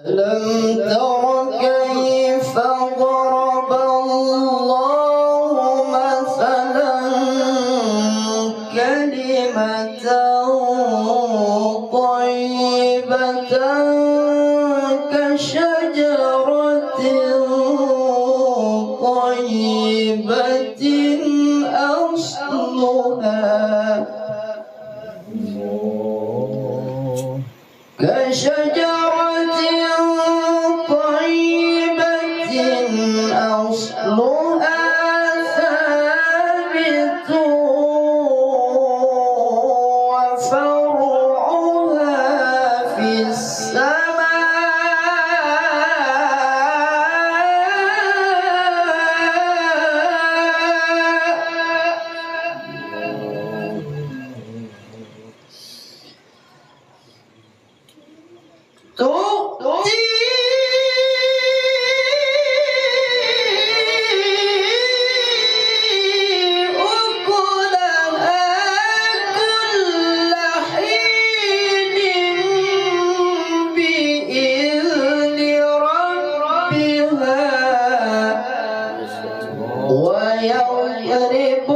ألم تر كيف ضرب الله مثلا كلمة طيبة كشجرة طيبة أصلها كشجرة طيبة أصلها ثابت وفرعها في تؤتي أكلها كل حين بإذن ربها ويضرب